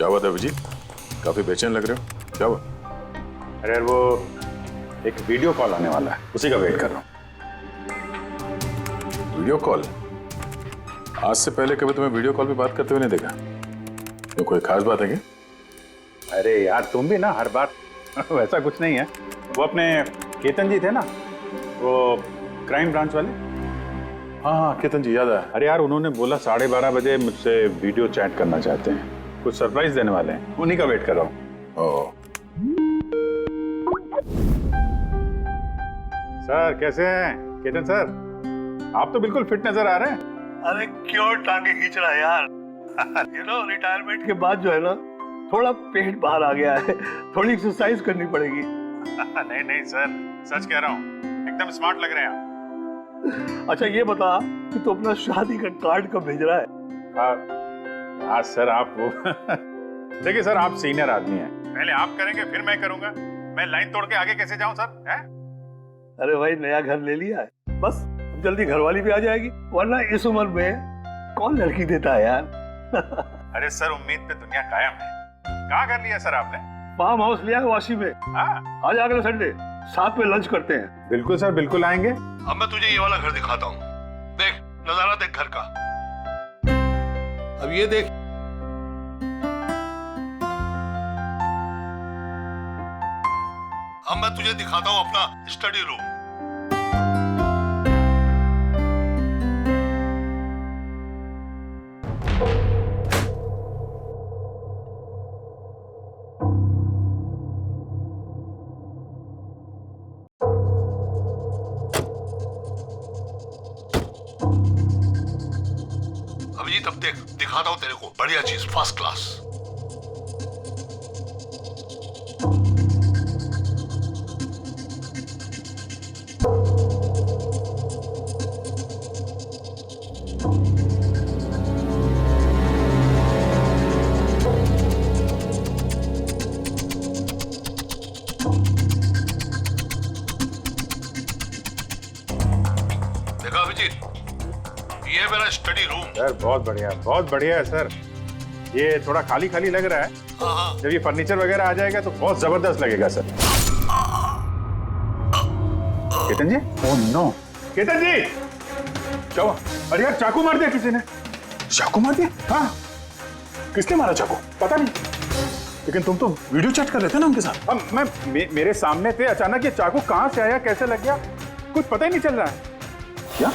क्या हुआ था अभिजीत? काफी बेचैन लग रहे हो, क्या हुआ? अरे यार वो एक वीडियो कॉल आने वाला है, उसी का वेट कर रहा हूँ। Video call? आज से पहले कभी तुम्हें वीडियो कॉल पे बात करते हुए नहीं देखा। तो कोई खास बात है क्या? अरे यार तुम भी ना हर बार वैसा कुछ नहीं है। वो अपने केतन जी थे ना, वो क्राइम ब्रांच वाले। हाँ हाँ केतन जी, याद आया। अरे यार उन्होंने बोला 12:30 बजे मुझसे वीडियो चैट करना चाहते हैं, कुछ सरप्राइज देने वाले हैं, उन्हीं का वेट कर रहा हूँ। सर कैसे हैं केतन सर? आप तो बिल्कुल फिट नजर आ रहे हैं। अरे क्यों टांगे खींच रहा है यार? रिटायरमेंट के बाद जो है ना, थोड़ा पेट बाहर आ गया है, थोड़ी एक्सरसाइज करनी पड़ेगी। नहीं नहीं सर, सच कह रहा हूँ, एकदम स्मार्ट लग रहे हैं आप। अच्छा ये बता कि तू अपना शादी का कार्ड कब भेज रहा है? हाँ सर आप वो देखिए सर, आप सीनियर आदमी हैं, पहले आप करेंगे फिर मैं करूंगा। मैं लाइन तोड़ के आगे कैसे जाऊं सर? है? अरे भाई नया घर ले लिया है, बस जल्दी घरवाली भी आ जाएगी, वरना इस उम्र में कौन लड़की देता है यार। अरे सर उम्मीद पे दुनिया कायम है। कहाँ कर लिया सर आपने? फार्म हाउस लिया है वाशी में। हाँ आज अगले संडे साथ में लंच करते हैं। बिल्कुल सर, बिल्कुल आएंगे। अब मैं तुझे ये वाला घर दिखाता हूँ, देख नजारा देख घर का। अब ये देख, अब मैं तुझे दिखाता हूँ अपना स्टडी रूम। अभिजीत अब देख, दिखाता हूँ तेरे को बढ़िया चीज, फर्स्ट क्लास। देखा अभिजीत, ये है मेरा स्टडी रूम। सर बहुत बढ़िया है सर। ये थोड़ा खाली खाली लग रहा है, जब ये फर्नीचर वगैरह आ जाएगा तो बहुत जबरदस्त लगेगा सर। केतन जी? ओह नो, केतन जी क्या हुआ? अरे यार चाकू मार दिया किसी ने। चाकू मार दिया? हाँ किसने मारा चाकू? पता नहीं, लेकिन तुम तो वीडियो चैट कर रहे थे ना उनके साथ। अब मेरे सामने थे, अचानक ये चाकू कहाँ से आया, कैसे लग गया, कुछ पता ही नहीं चल रहा है। क्या?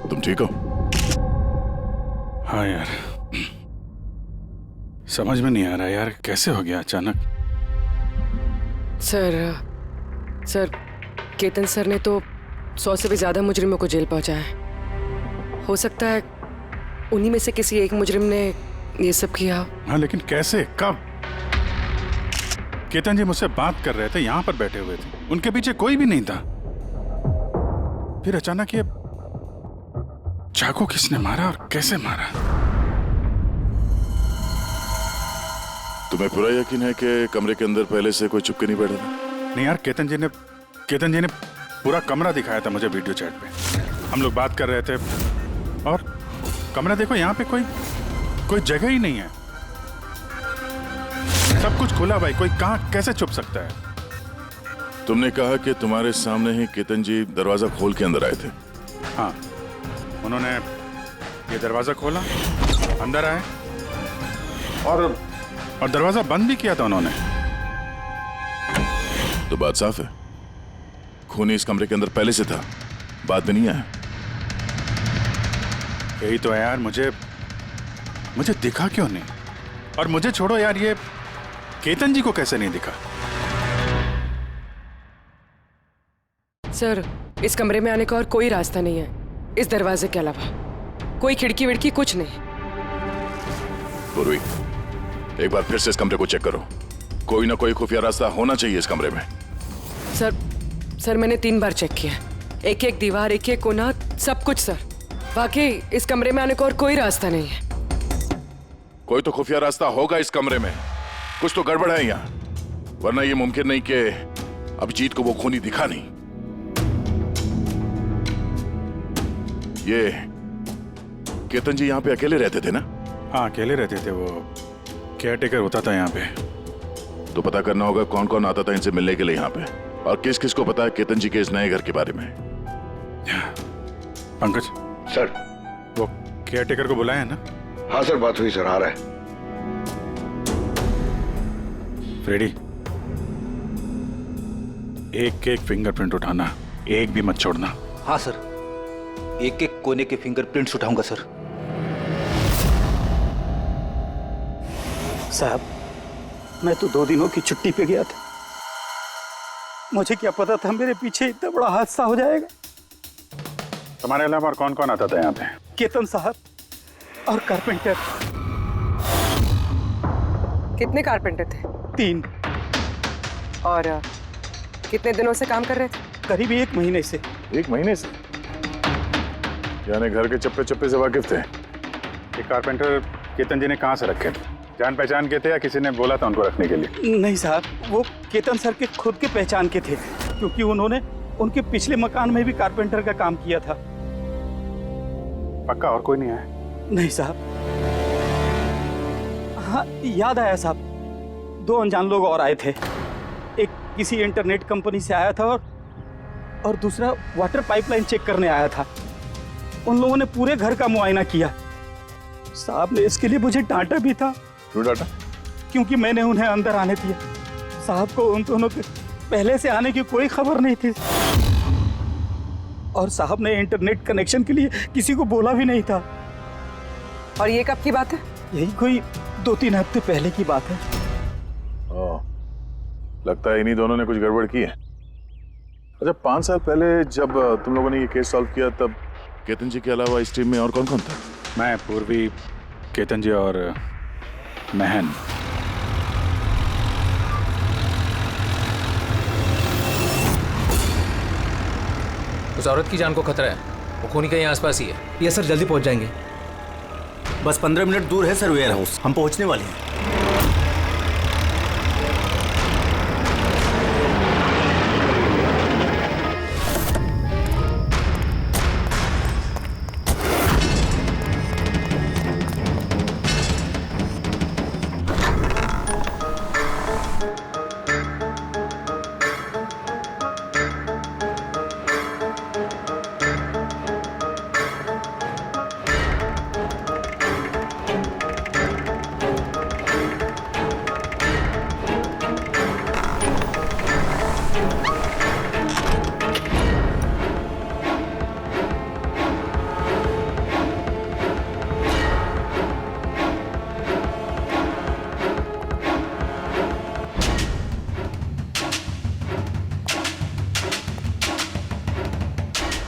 तुम ठीक हो? हाँ यार, समझ में नहीं आ रहा यार, कैसे हो गया अचानक। सर केतन सर ने तो 100 से भी ज्यादा मुजरिमों को जेल पहुंचाया है। हो सकता है उन्हीं में से किसी एक मुजरिम ने ये सब किया। हाँ लेकिन कैसे, कब? केतन जी मुझसे बात कर रहे थे, यहाँ पर बैठे हुए थे, उनके पीछे कोई भी नहीं था। फिर अचानक ये चाकू किसने मारा और कैसे मारा? तुम्हें पूरा यकीन है कि कमरे के अंदर पहले से कोई चुपके नहीं बैठा था? नहीं यार, केतन जी ने पूरा कमरा दिखाया था मुझे वीडियो चैट पे। हम लोग बात कर रहे थे और कमरा देखो, यहाँ पे कोई जगह ही नहीं है, सब कुछ खुला भाई, कोई कहाँ कैसे छुप सकता है? तुमने कहा कि तुम्हारे सामने ही केतन जी दरवाजा खोल के अंदर आए थे। हाँ, उन्होंने ये दरवाजा खोला, अंदर आए और दरवाजा बंद भी किया था उन्होंने। तो बात साफ है, खूनी इस कमरे के अंदर पहले से था, बाद में नहीं आया। यही तो है यार, मुझे दिखा क्यों नहीं? और मुझे छोड़ो यार, ये केतन जी को कैसे नहीं दिखा? सर इस कमरे में आने का और कोई रास्ता नहीं है इस दरवाजे के अलावा, कोई खिड़की विड़की कुछ नहीं। पूर्वी, एक बार फिर से इस कमरे को चेक करो, कोई ना कोई खुफिया रास्ता होना चाहिए इस कमरे में। सर मैंने 3 बार चेक किया, एक एक दीवार, एक एक कोना, सब कुछ सर। वाकई इस कमरे में आने का और कोई रास्ता नहीं है। कोई तो खुफिया रास्ता होगा इस कमरे में, कुछ तो गड़बड़ है यहाँ, वरना ये मुमकिन नहीं कि अभिजीत को वो खूनी दिखा नहीं। ये केतन जी यहाँ पे अकेले रहते थे ना? हाँ अकेले रहते थे, वो केयर टेकर होता था यहाँ पे। तो पता करना होगा कौन कौन आता था इनसे मिलने के लिए यहाँ पे, और किस किस को पता है केतन जी के इस नए घर के बारे में। पंकज सर। वो केयर टेकर को बुलाया है ना? हाँ सर, बात हुई सर, आ रहा है। फ्रेडी, एक एक फिंगरप्रिंट उठाना, एक भी मत छोड़ना। हाँ सर, एक एक कोने के फिंगरप्रिंट्स उठाऊंगा सर। साहब, मैं तो 2 दिनों की छुट्टी पे गया था, मुझे क्या पता था मेरे पीछे इतना बड़ा हादसा हो जाएगा। तुम्हारे अलावा और कौन कौन आता था यहाँ पे? केतन साहब और कारपेंटर। कितने कारपेंटर थे? 3। और कितने दिनों से काम कर रहे थे? करीब 1 महीने से। 1 महीने से? यानी घर के चप्पे चप्पे से वाकिफ थे। ये कारपेंटर केतन जी ने कहाँ से रखे थे? जान पहचान के थे या किसी ने बोला था उनको रखने के लिए? नहीं साहब, वो केतन सर के खुद के पहचान के थे, क्योंकि उन्होंने उनके पिछले मकान में भी कारपेंटर का काम किया था। पक्का और कोई नहीं आया? नहीं साहब। हाँ याद आया साहब, 2 अनजान लोग और आए थे। एक किसी इंटरनेट कंपनी से आया था और दूसरा वाटर पाइपलाइन चेक करने आया था। उन लोगों ने पूरे घर का मुआयना किया। साहब ने इसके लिए मुझे डांटा भी था। क्यों डांटा? क्योंकि मैंने उन्हें अंदर आने दिया। साहब को उन दोनों के पहले से आने की कोई खबर नहीं थी, और साहब ने इंटरनेट कनेक्शन के लिए किसी को बोला भी नहीं था। और ये कब की बात है? यही कोई 2-3 हफ्ते पहले की बात है। ओह, लगता है इन्हीं दोनों ने कुछ गड़बड़ की है। अच्छा, 5 साल पहले जब तुम लोगों ने ये केस सॉल्व किया तब केतन जी के अलावा इस टीम में और कौन कौन था? मैं, पूर्वी, केतन जी और महन। उस औरत की जान को खतरा है, वो खूनी कहीं आसपास ही है। ये सर जल्दी पहुंच जाएंगे। बस 15 मिनट दूर है सर वेयर हाउस, हम पहुंचने वाले हैं।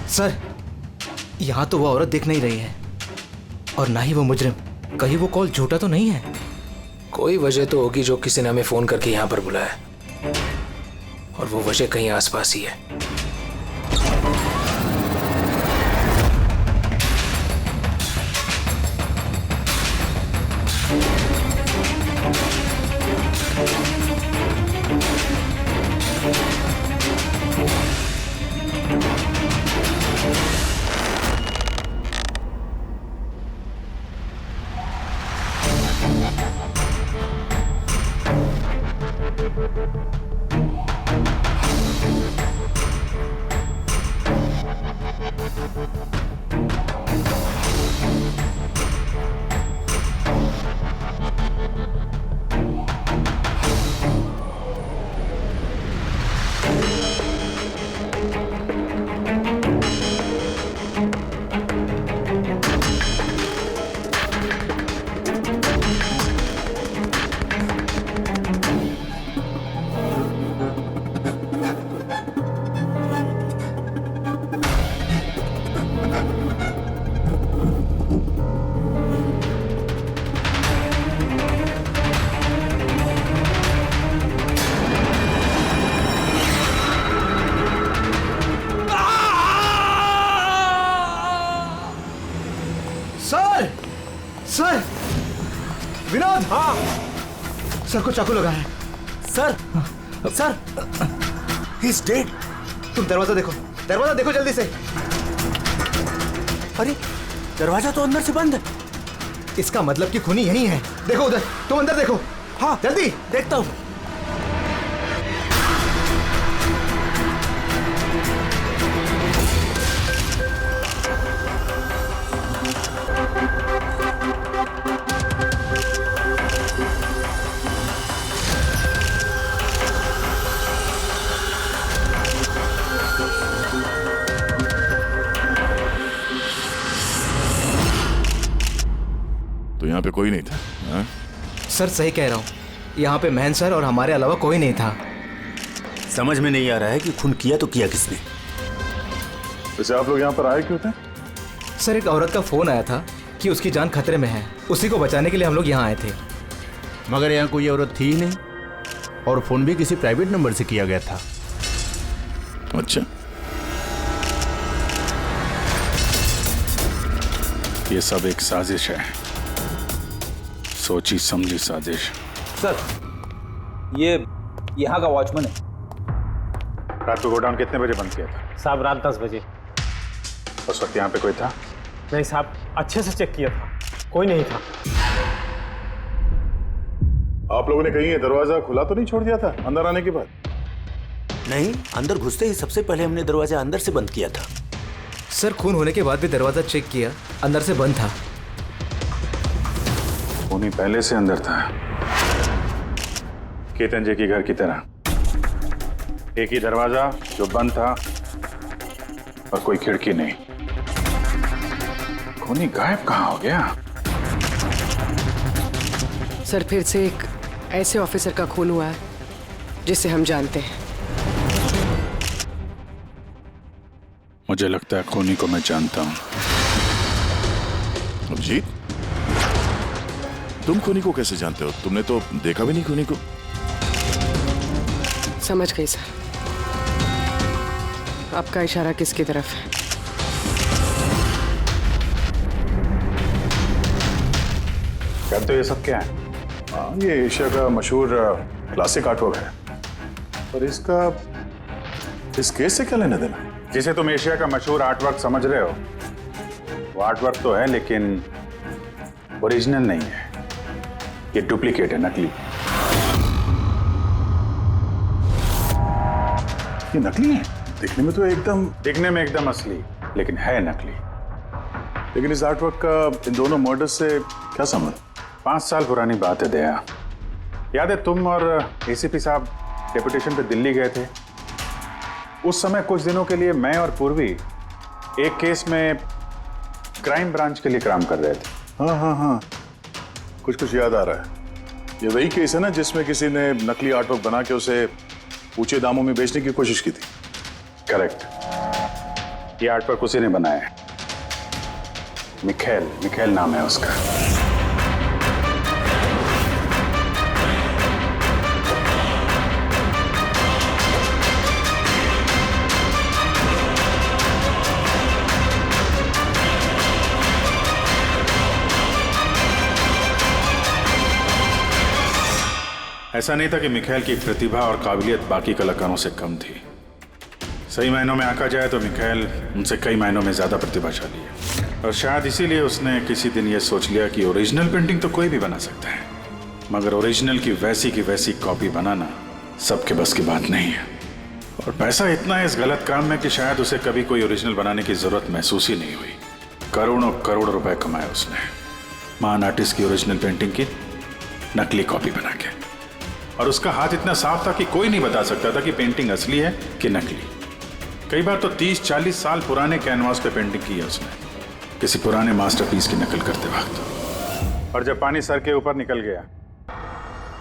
सर, यहाँ तो वो औरत दिख नहीं रही है, और ना ही वो मुजरिम। कहीं वो कॉल झूठा तो नहीं है? कोई वजह तो होगी जो किसी ने हमें फोन करके यहाँ पर बुलाया, और वो वजह कहीं आसपास ही है। सर को चाकू लगा है। Sir sir he is dead. तुम दरवाजा देखो जल्दी से। अरे दरवाजा तो अंदर से बंद है। इसका मतलब कि खूनी यहीं है। देखो उधर, तुम अंदर देखो। हाँ जल्दी। देखता हूँ। तो यहाँ पे कोई नहीं था? हाँ? सर सही कह रहा हूँ, यहाँ पे महन सर और हमारे अलावा कोई नहीं था। समझ में नहीं आ रहा है कि खून किया तो किया किसने। वैसे आप लोग यहाँ पर आए क्यों थे? सर एक औरत का फोन आया था कि उसकी जान खतरे में है, उसी को बचाने के लिए हम लोग यहाँ आए थे। मगर यहाँ कोई औरत थी ही नहीं और फोन भी किसी प्राइवेट नंबर से किया गया था। अच्छा, ये सब एक साजिश है, सोची समझी साजिश। सर ये यहाँ का वॉचमैन है। रात को गोडाउन कितने बजे बंद किया था? साहब रात 10 बजे। उस वक्त यहाँ पे कोई था? नहीं साहब, अच्छे से चेक किया था, कोई नहीं था। आप लोगों ने कहीं ये दरवाजा खुला तो नहीं छोड़ दिया था अंदर आने के बाद? नहीं, अंदर घुसते ही सबसे पहले हमने दरवाजा अंदर से बंद किया था। सर खून होने के बाद भी दरवाजा चेक किया, अंदर से बंद था। खूनी पहले से अंदर था, केतन जी के घर की तरह। एक ही दरवाजा जो बंद था और कोई खिड़की नहीं। खूनी गायब कहाँ हो गया? सर फिर से एक ऐसे ऑफिसर का खून हुआ है जिसे हम जानते हैं। मुझे लगता है खूनी को मैं जानता हूं। अभिजीत, तुम खूनी को कैसे जानते हो? तुमने तो देखा भी नहीं खूनी को। समझ गई सर, आपका इशारा किसकी तरफ है? कहते हो ये सब क्या है? हाँ, ये एशिया का मशहूर क्लासिक आर्टवर्क है। और इसका इस केस से क्या लेना देना? जिसे तुम एशिया का मशहूर आर्टवर्क समझ रहे हो, वो आर्टवर्क तो है लेकिन ओरिजिनल नहीं है। ये डुप्लीकेट है, नकली। ये नकली है? दिखने में तो एकदम असली, लेकिन है नकली। लेकिन इस आर्टवर्क का इन दोनों मर्डर्स से क्या संबंध? 5 साल पुरानी बात है दया। याद है तुम और एसीपी साहब डेपुटेशन पे दिल्ली गए थे? उस समय कुछ दिनों के लिए मैं और पूर्वी एक केस में क्राइम ब्रांच के लिए काम कर रहे थे। हाँ, कुछ याद आ रहा है। ये वही केस है ना जिसमें किसी ने नकली आर्टवर्क बना के उसे ऊंचे दामों में बेचने की कोशिश की थी? करेक्ट। ये आर्टवर्क उसी ने बनाया है। मिखेल नाम है उसका। ऐसा नहीं था कि मिखेल की प्रतिभा और काबिलियत बाकी कलाकारों से कम थी। सही मायनों में आंका जाए तो मिखेल उनसे कई मायनों में ज्यादा प्रतिभाशाली है। और शायद इसीलिए उसने किसी दिन ये सोच लिया कि ओरिजिनल पेंटिंग तो कोई भी बना सकता है, मगर ओरिजिनल की वैसी कॉपी बनाना सबके बस की बात नहीं है। और पैसा इतना है इस गलत काम में कि शायद उसे कभी कोई ओरिजिनल बनाने की जरूरत महसूस ही नहीं हुई। करोड़ों करोड़ रुपए कमाए उसने महान आर्टिस्ट की ओरिजिनल पेंटिंग की नकली कॉपी बना के। और उसका हाथ इतना साफ था कि कोई नहीं बता सकता था कि पेंटिंग असली है कि नकली। कई बार तो 30-40 साल पुराने कैनवास पे पेंटिंग की है उसने, किसी पुराने मास्टरपीस की नकल करते वक्त। और जब पानी सर के ऊपर निकल गया,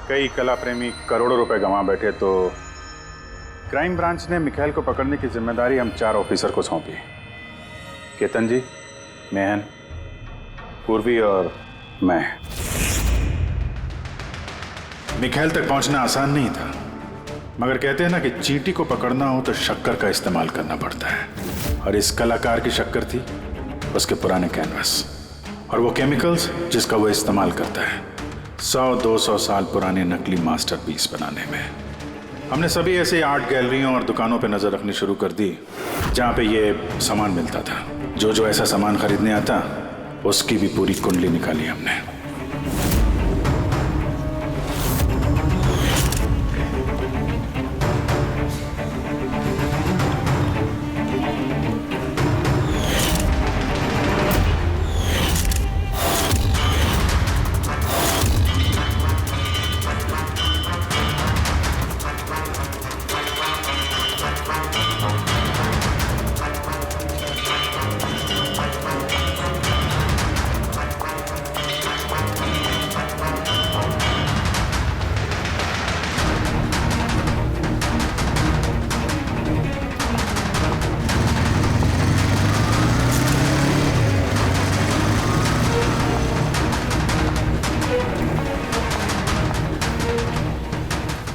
कई कला प्रेमी करोड़ों रुपए गंवा बैठे, तो क्राइम ब्रांच ने मिखेल को पकड़ने की जिम्मेदारी हम 4 ऑफिसर को सौंपी। केतन जी, मेहन, पूर्वी और मैं। मिखेल तक पहुंचना आसान नहीं था, मगर कहते हैं ना कि चींटी को पकड़ना हो तो शक्कर का इस्तेमाल करना पड़ता है। और इस कलाकार की शक्कर थी उसके पुराने कैनवास और वो केमिकल्स जिसका वो इस्तेमाल करता है। 100-200 साल पुराने नकली मास्टरपीस बनाने में। हमने सभी ऐसे आर्ट गैलरियों और दुकानों पर नजर रखनी शुरू कर दी जहां पे ये सामान मिलता था। जो जो ऐसा सामान खरीदने आता उसकी भी पूरी कुंडली निकाली हमने।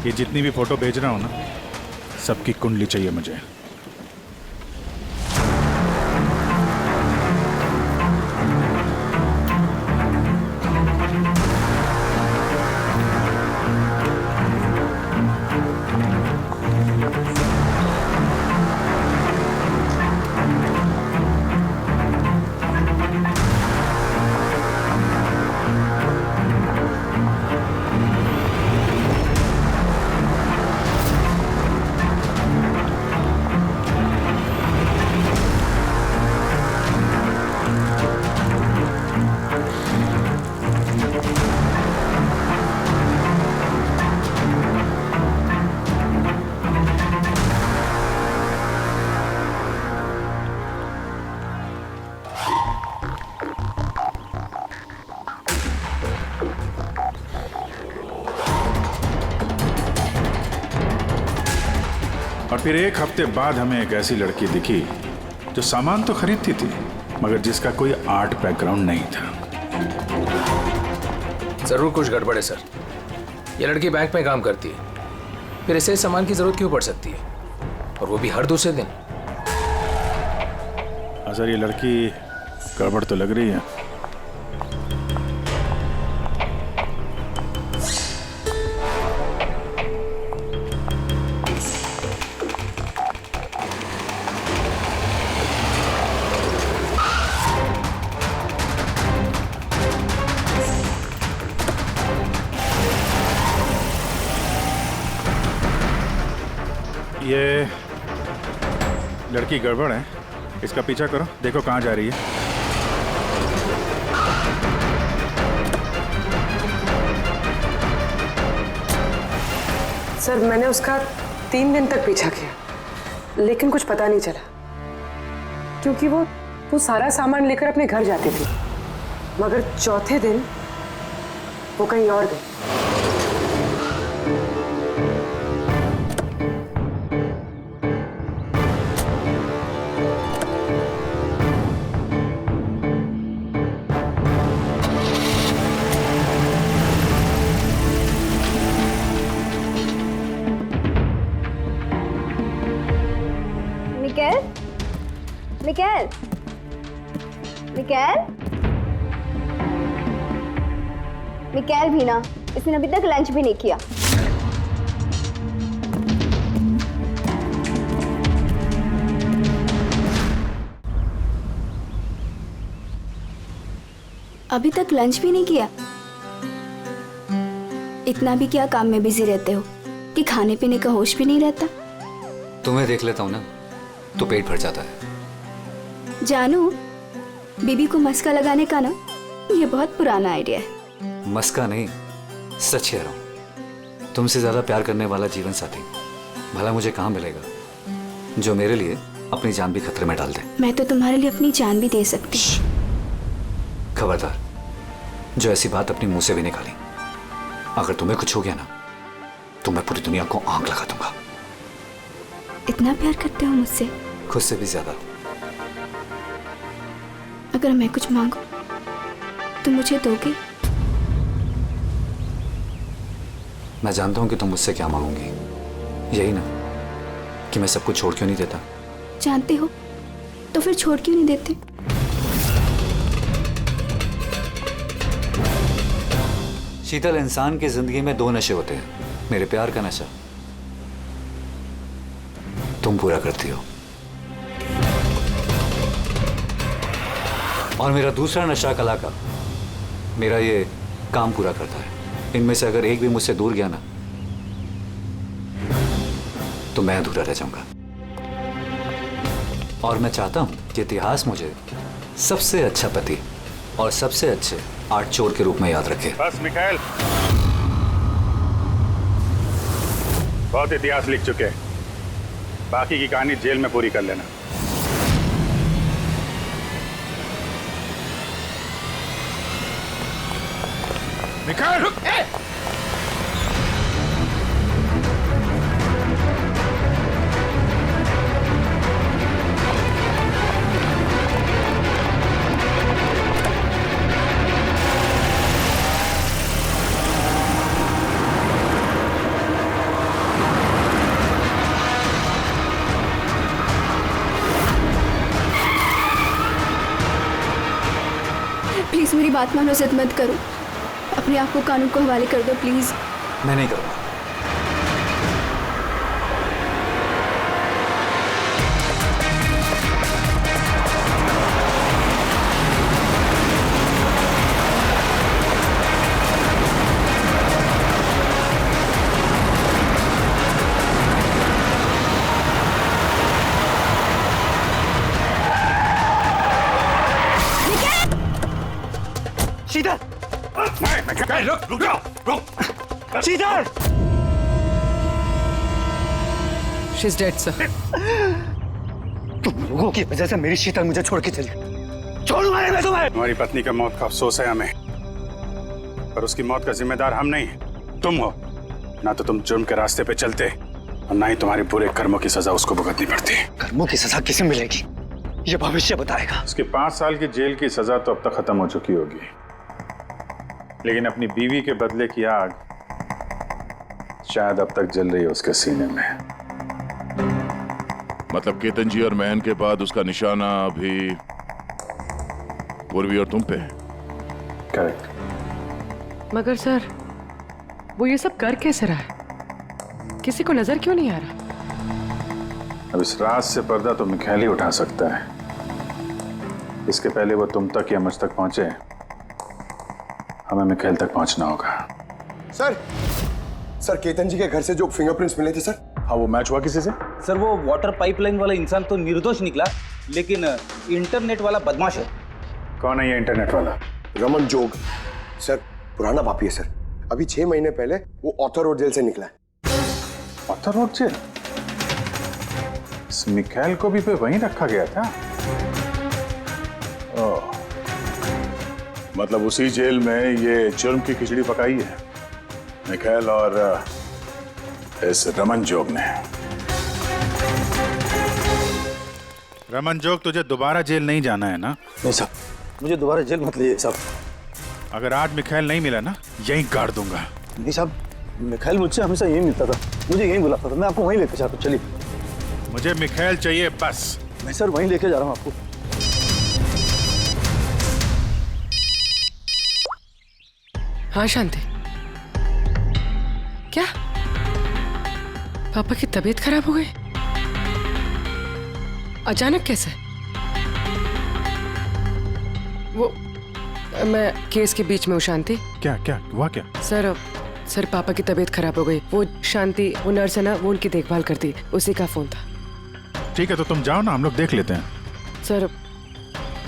ये जितनी भी फोटो भेज रहा हूं ना, सबकी कुंडली चाहिए मुझे। और फिर एक हफ्ते बाद हमें एक ऐसी लड़की दिखी जो सामान तो खरीदती थी मगर जिसका कोई आर्ट बैकग्राउंड नहीं था। जरूर कुछ गड़बड़ है सर। ये लड़की बैंक में काम करती है, फिर इसे सामान की जरूरत क्यों पड़ सकती है, और वो भी हर दूसरे दिन। हाँ सर, ये लड़की गड़बड़ तो लग रही है। ये लड़की गड़बड़ है, इसका पीछा करो, देखो कहाँ जा रही है। सर मैंने उसका 3 दिन तक पीछा किया लेकिन कुछ पता नहीं चला, क्योंकि वो सारा सामान लेकर अपने घर जाती थी, मगर चौथे दिन वो कहीं और गई। मिकेल, मिकेल, मिकेल भी ना, इसने अभी तक लंच भी नहीं किया। अभी तक लंच भी नहीं किया? इतना भी क्या काम में बिजी रहते हो कि खाने पीने का होश भी नहीं रहता? तुम्हें देख लेता हूँ ना तो पेट भर जाता है। जानू, बीबी को मस्का लगाने का ना ये बहुत पुराना आइडिया है। मस्का नहीं, सच कह रहा हूँ। तुमसे ज्यादा प्यार करने वाला जीवन साथी भला मुझे कहाँ मिलेगा जो मेरे लिए अपनी जान भी खतरे में डाल दे। मैं तो तुम्हारे लिए अपनी जान भी दे सकती। खबरदार, जो ऐसी बात अपने मुंह से भी निकाली। अगर तुम्हें कुछ हो गया ना तो मैं पूरी दुनिया को आग लगा दूंगा। इतना प्यार करते हो मुझसे? खुद से भी ज्यादा। अगर मैं कुछ मांगू तो मुझे दोगे? मैं जानता हूं कि तुम मुझसे क्या मांगोगी, यही ना कि मैं सब कुछ छोड़ क्यों नहीं देता। जानते हो तो फिर छोड़ क्यों नहीं देते? शीतल, इंसान की जिंदगी में दो नशे होते हैं, मेरे प्यार का नशा तुम पूरा करती हो, और मेरा दूसरा नशा कला का, मेरा ये काम पूरा करता है। इनमें से अगर एक भी मुझसे दूर गया ना तो मैं अधूरा रह जाऊंगा। और मैं चाहता हूं कि इतिहास मुझे सबसे अच्छा पति और सबसे अच्छे आर्ट चोर के रूप में याद रखे। बस मिखाइल, बहुत इतिहास लिख चुके हैं, बाकी की कहानी जेल में पूरी कर लेना। मिखाइल, रुक! प्लीज मेरी बात मानो, जिद मत करो, अपने आप को कानून को हवाले कर दो प्लीज। मैं नहीं करूंगा। शीतल! रुक जाओ, रुक! शीतल! She's dead, sir. तुम लोगों की वजह से मेरी शीतल मुझे छोड़ के चली गई। छोड़ूंगा नहीं मैं तुम्हें। तुम्हारी पत्नी का मौत का अफसोस है हमें, पर उसकी मौत का जिम्मेदार हम नहीं, तुम हो। ना तो तुम जुर्म के रास्ते पे चलते और ना ही तुम्हारे बुरे कर्मों की सजा उसको भुगतनी पड़ती। कर्मों की सजा किसे मिलेगी ये भविष्य बताएगा। उसके 5 साल की जेल की सजा तो अब तक खत्म हो चुकी होगी, लेकिन अपनी बीवी के बदले की आग शायद अब तक जल रही है उसके सीने में। मतलब केतन जी और महन के बाद उसका निशाना अभी पूर्वी और तुम पे है। करेक्ट। मगर सर, वो ये सब कर कैसे रहा है? किसी को नजर क्यों नहीं आ रहा? अब इस राज से पर्दा तो मिखाइल ही उठा सकता है। इसके पहले वो तुम तक या मुझ तक पहुंचे, हमें मिखाइल तक पहुंचना होगा। सर केतन जी के घर से जो फिंगरप्रिंट्स मिले थे सर। हाँ, वो मैच हुआ किसी से? सर वो वाटर पाइपलाइन वाला इंसान तो निर्दोष निकला, लेकिन इंटरनेट वाला बदमाश है। कौन है ये इंटरनेट वाला? रमन जोग सर, पुराना पापी है सर। अभी 6 महीने पहले वो ऑथर रोड जेल से निकला है। Arthur Road jail? इस मिखाइल को भी पे वहीं रखा गया था? ओह, मतलब उसी जेल में ये जुर्म की खिचड़ी पकाई है मिखाइल और इस रमन जोग ने। रमन जोग, तुझे दोबारा जेल नहीं जाना है ना? नहीं साहब, मुझे दोबारा जेल मत ले साहब। अगर आज मिखाइल नहीं मिला ना, यहीं गाड़ दूंगा। नहीं साहब, मिखाइल मुझसे हमेशा यही मिलता था, मुझे यहीं बुलाता था, मैं आपको वहीं लेके जाता हूँ। चलिए। मुझे मिखाइल चाहिए बस। मैं सर वहीं लेके जा रहा हूँ आपको। हाँ शांति, क्या पापा की तबीयत खराब हो गई? अचानक कैसे? वो मैं केस के बीच में हूँ शांति। क्या क्या हुआ क्या? सर पापा की तबीयत खराब हो गई। वो शांति, वो नर्स है ना, वो उनकी देखभाल करती, उसी का फोन था। ठीक है, तो तुम जाओ ना, हम लोग देख लेते हैं। सर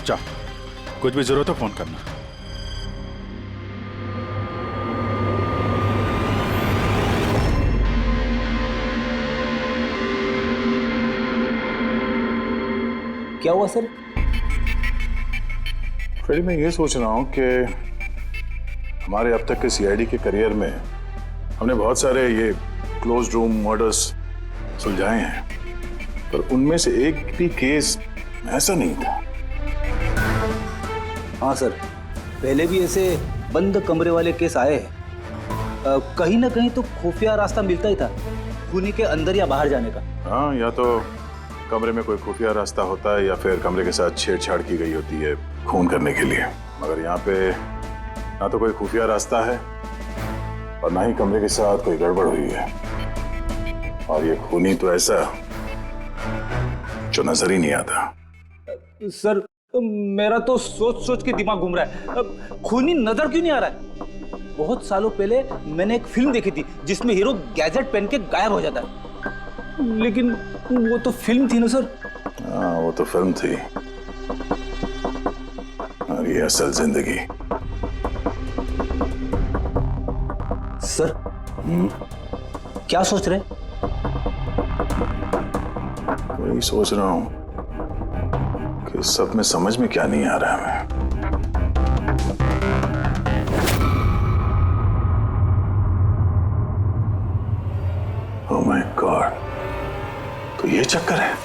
जाओ, कुछ भी जरूरत हो फोन करना। क्या हुआ सर? फ्रेडी, मैं ये सोच रहा हूँ कि हमारे अब तक के सीआईडी के करियर में हमने बहुत सारे ये क्लोज रूम मर्डर्स सुलझाए हैं, पर उनमें से एक भी केस ऐसा नहीं था। हाँ सर, पहले भी ऐसे बंद कमरे वाले केस आए हैं। कहीं ना कहीं तो खुफिया रास्ता मिलता ही था खूनी के अंदर या बाहर जाने का। हाँ, या तो कमरे में कोई खुफिया रास्ता होता है या फिर कमरे के साथ छेड़छाड़ की गई होती है खून करने के लिए। मगर यहाँ पे ना तो कोई खुफिया रास्ता है और ना ही कमरे के साथ कोई गड़बड़ हुई है। और ये खूनी तो ऐसा जो नजर ही नहीं आता। सर मेरा तो सोच सोच के दिमाग घूम रहा है। खूनी नजर क्यों नहीं आ रहा है? बहुत सालों पहले मैंने एक फिल्म देखी थी जिसमें हीरो गैजेट पहन के गायब हो जाता है, लेकिन वो तो फिल्म थी ना सर। हाँ, वो तो फिल्म थी और ये असल जिंदगी। सर क्या सोच रहे? वही सोच रहा हूं कि सब में समझ में क्या नहीं आ रहा है। हमें ओह माय गॉड, तो ये चक्कर है।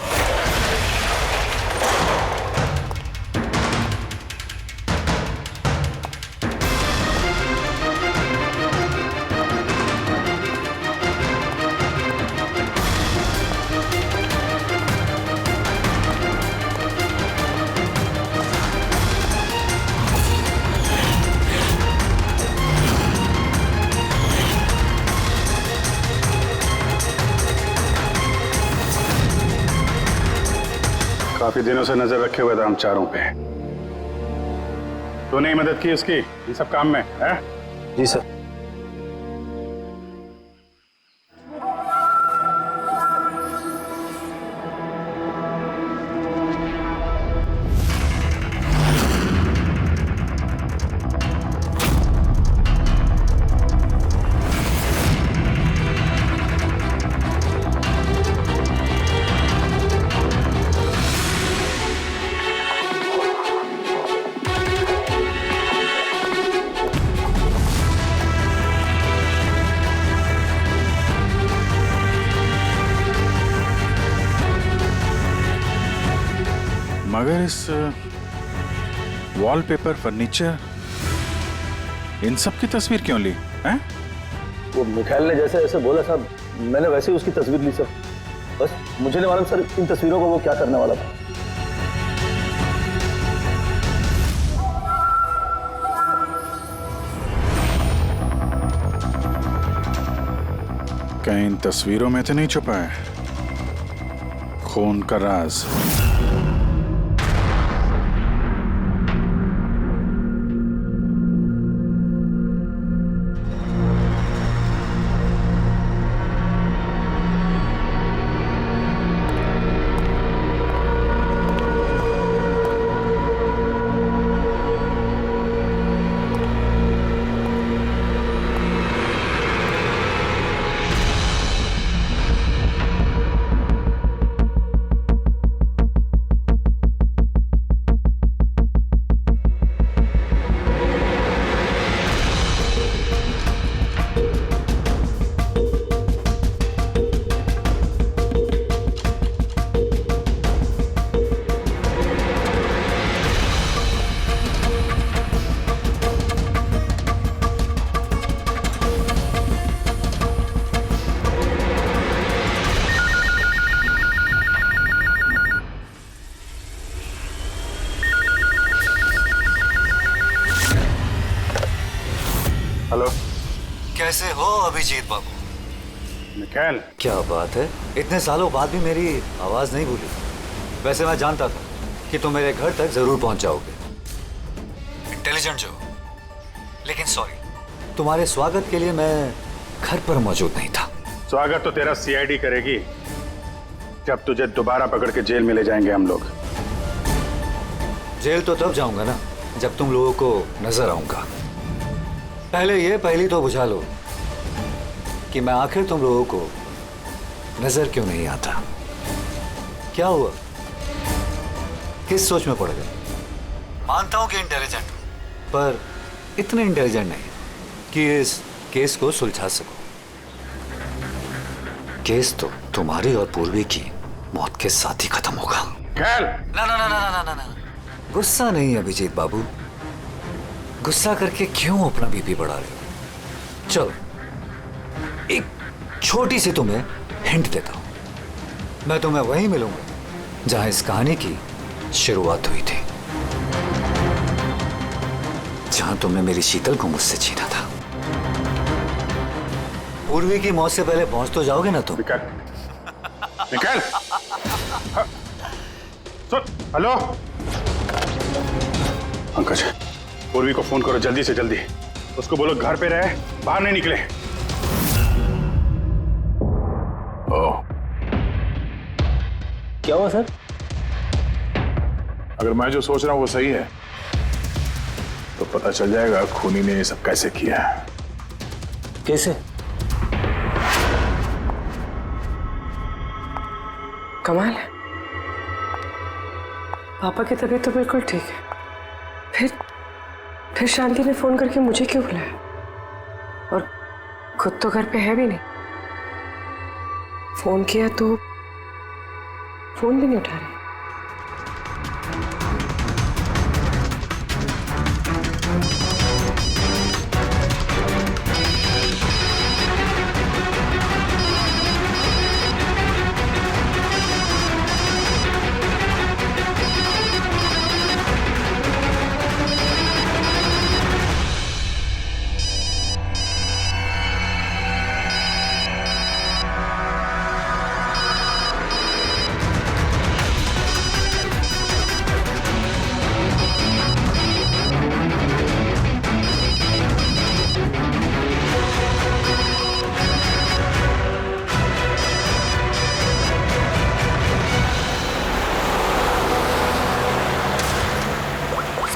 काफी दिनों से नजर रखे हुए थे हम चारों पे। तूने ही मदद की उसकी ये सब काम में, है? जी सर। मगर इस वॉलपेपर, फर्नीचर, इन सब की तस्वीर क्यों ली हैं? वो मिखाइल ने जैसे जैसे बोला साहब, मैंने वैसे ही उसकी तस्वीर ली सर। बस मुझे नहीं मालूम सर इन तस्वीरों को वो क्या करने वाला था। कहीं इन तस्वीरों में तो नहीं छुपा है खून का राज? हेलो, कैसे हो अभिजीत बाबू? मिखाइल, क्या बात है, इतने सालों बाद भी मेरी आवाज नहीं भूली। वैसे मैं जानता था कि तुम मेरे घर तक जरूर पहुंच जाओगे, इंटेलिजेंट जो, लेकिन सॉरी, तुम्हारे स्वागत के लिए मैं घर पर मौजूद नहीं था। स्वागत तो तेरा सीआईडी करेगी जब तुझे दोबारा पकड़ के जेल में ले जाएंगे हम लोग। जेल तो तब जाऊंगा ना जब तुम लोगों को नजर आऊंगा। पहली तो बुझा लो कि मैं आखिर तुम लोगों को नजर क्यों नहीं आता। क्या हुआ, किस सोच में पड़ गए? मानता हूं कि इंटेलिजेंट, पर इतने इंटेलिजेंट नहीं कि इस केस को सुलझा सको। केस तो तुम्हारी और पूर्वी की मौत के साथ ही खत्म होगा। ना ना ना ना ना ना ना, गुस्सा नहीं अभिजीत बाबू, गुस्सा करके क्यों अपना बीपी बढ़ा रहे हो? चलो एक छोटी सी तुम्हें हिंट देता हूं। मैं तुम्हें वहीं मिलूंगा जहां इस कहानी की शुरुआत हुई थी, जहां तुमने मेरी शीतल को मुझसे छीना था। पूर्वी की मौत से पहले पहुंच तो जाओगे ना तुम? निकल। सुन, हेलो पंकज, पूर्वी को फोन करो जल्दी से जल्दी। उसको बोलो घर पे रहे, बाहर नहीं निकले। क्या हुआ सर? अगर मैं जो सोच रहा हूं वो सही है तो पता चल जाएगा खूनी ने ये सब कैसे किया है। कैसे? कमाल है, पापा की तबीयत तो बिल्कुल ठीक है, फिर शांति ने फोन करके मुझे क्यों बुलाया? और खुद तो घर पे है भी नहीं। फोन किया तो फोन भी नहीं उठा रही।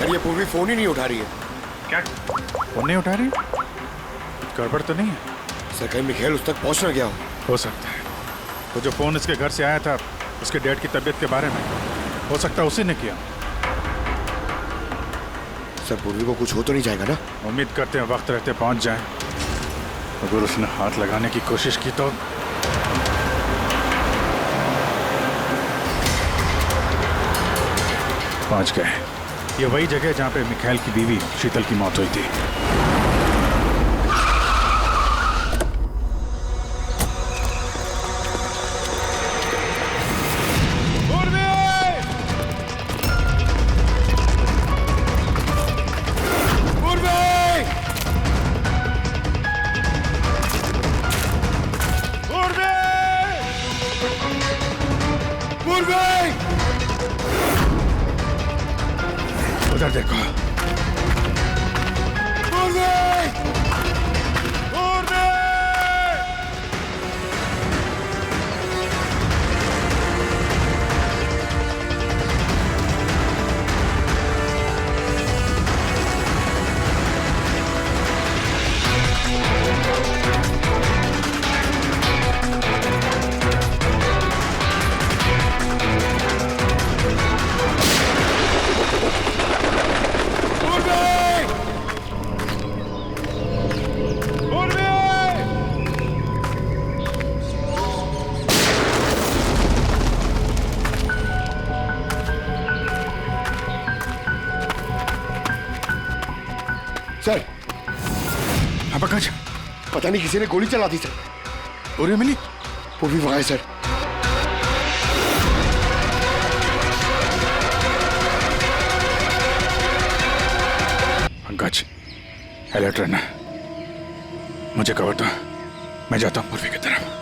ये पूर्वी फोन ही नहीं उठा रही है। क्या फोन नहीं उठा रही? गड़बड़ तो नहीं है? सर कहीं मिखेल उस तक पहुंच ना गया हो सकता है। वो जो फोन इसके घर से आया था उसके डैड की तबीयत के बारे में, हो सकता है उसी ने किया। सर पूर्वी को कुछ हो तो नहीं जाएगा ना? उम्मीद करते हैं वक्त रहते पहुंच जाए। अगर उसने हाथ लगाने की कोशिश की तो पहुंच गए। ये वही जगह जहां पे मिखेल की बीवी शीतल की मौत हुई थी। उधर देखो। सर हाँ पंकज, पता नहीं किसी ने गोली चला दी सर। पूर्वी मिली? पूर्वी वहां है सर। पंकज अलर्ट रहना, मुझे कवर दो, मैं जाता हूँ पूर्वी की तरफ।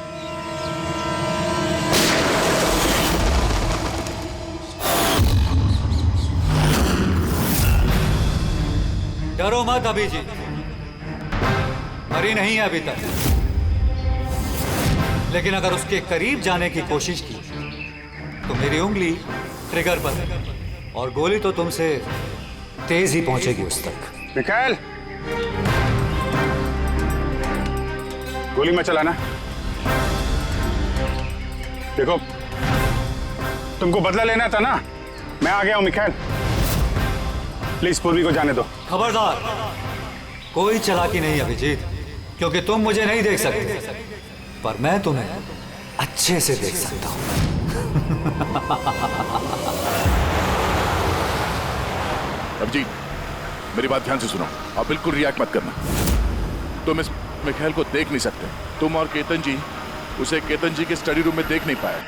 डरो मत अभी जी, मरी नहीं है अभी तक, लेकिन अगर उसके करीब जाने की कोशिश की तो मेरी उंगली ट्रिगर पर है और गोली तो तुमसे तेज ही पहुंचेगी उस तक। मिखेल, गोली मत चलाना। देखो तुमको बदला लेना था ना, मैं आ गया हूं मिखेल। प्लीज पूर्वी को जाने दो। खबरदार, कोई चालाकी नहीं अभिजीत, क्योंकि तुम मुझे नहीं देख सकते पर मैं तुम्हें अच्छे से देख सकता हूं। अभिजीत मेरी बात ध्यान से सुनो और बिल्कुल रिएक्ट मत करना। तुम इस मिखेल को देख नहीं सकते। तुम और केतन जी उसे केतन जी के स्टडी रूम में देख नहीं पाए।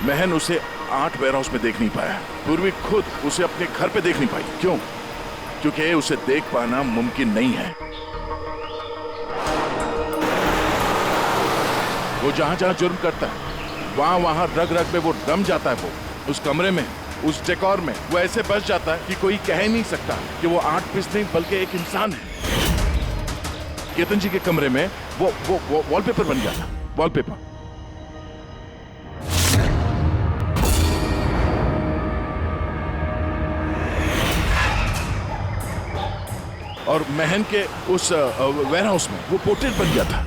महन उसे 8 वेयरहाउस में देख नहीं पाया। पूर्वी खुद उसे अपने घर पे देख नहीं पाई। क्यों? क्योंकि उसे देख पाना मुमकिन नहीं है। वो जहां जहां जुर्म करता है वहां वहां रग रग में वो रम जाता है। वो उस कमरे में, उस डेकोर में वो ऐसे बस जाता है कि कोई कह ही नहीं सकता कि वो आर्ट पीस नहीं बल्कि एक इंसान है। केतन जी के कमरे में वो वॉलपेपर बन गया था, वॉलपेपर। और महन के उस वेयरहाउस में वो पोर्ट्रेट बन गया था।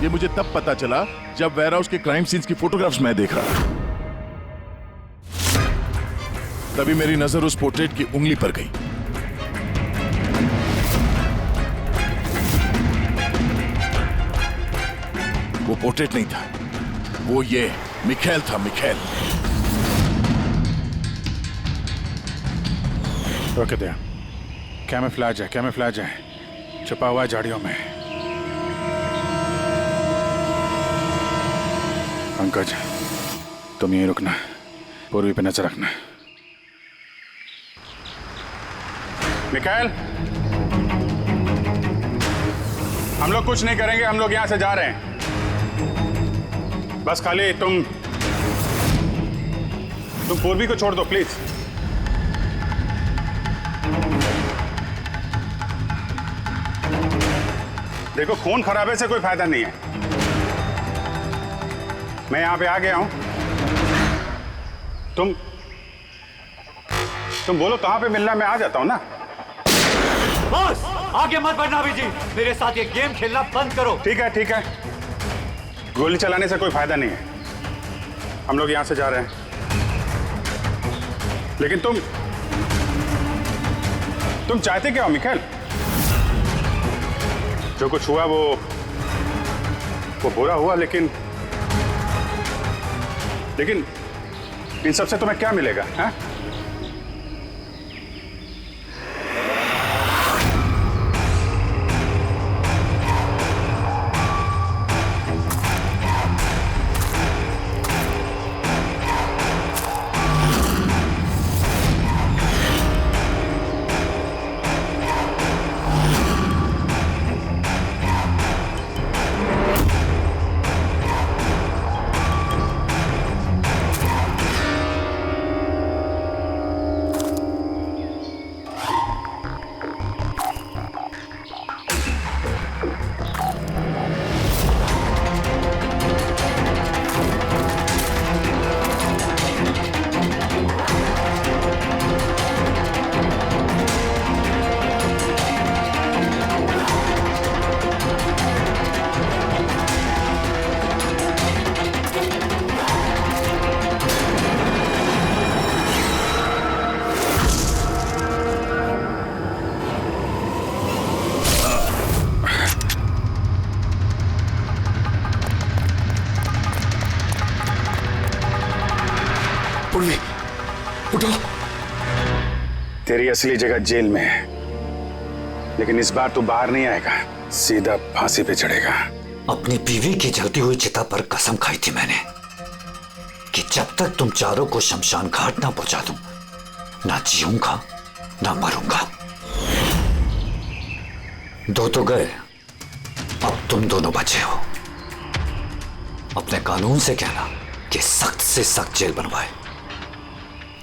ये मुझे तब पता चला जब वेयरहाउस के क्राइम सीन्स की फोटोग्राफ्स मैं देख रहा था। तभी मेरी नजर उस पोर्ट्रेट की उंगली पर गई। वो पोर्ट्रेट नहीं था, वो ये मिखेल था, मिखेल। रोक दे, कैमोफ्लेज है, कैमोफ्लेज है, छुपा हुआ है झाड़ियों में। पंकज, तुम यहीं रुकना, पूर्वी पे नजर रखना। मिखाइल, हम लोग कुछ नहीं करेंगे, हम लोग यहां से जा रहे हैं। बस खाली तुम पूर्वी को छोड़ दो प्लीज। देखो, खून खराबे से कोई फायदा नहीं है। मैं यहां पे आ गया हूं, तुम बोलो कहां पे मिलना, मैं आ जाता हूं ना। बॉस, आगे मत बढ़ना अभी जी, मेरे साथ ये गेम खेलना बंद करो। ठीक है, ठीक है, गोली चलाने से कोई फायदा नहीं है, हम लोग यहां से जा रहे हैं। लेकिन तुम चाहते क्या हो मिखाइल? जो कुछ हुआ वो बुरा हुआ, लेकिन इन सबसे तुम्हें क्या मिलेगा? हैं? उठो। तेरी असली जगह जेल में है, लेकिन इस बार तू बाहर नहीं आएगा, सीधा फांसी पे चढ़ेगा। अपनी बीवी की जलती हुई चिता पर कसम खाई थी मैंने कि जब तक तुम चारों को शमशान घाट ना पहुंचा दूं, ना जीऊंगा ना मरूंगा। दो तो गए, अब तुम दोनों बचे हो। अपने कानून से कहना कि सख्त से सख्त जेल बनवाए,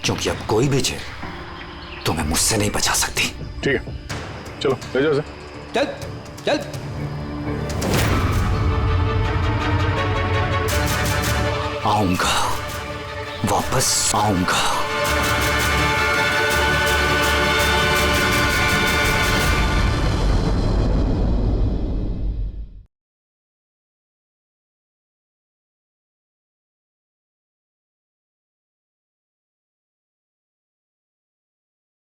क्योंकि अब कोई भी जेल तुम्हें मुझसे नहीं बचा सकती। ठीक है, चलो ले जाओ। चल चल। आऊंगा, वापस आऊंगा।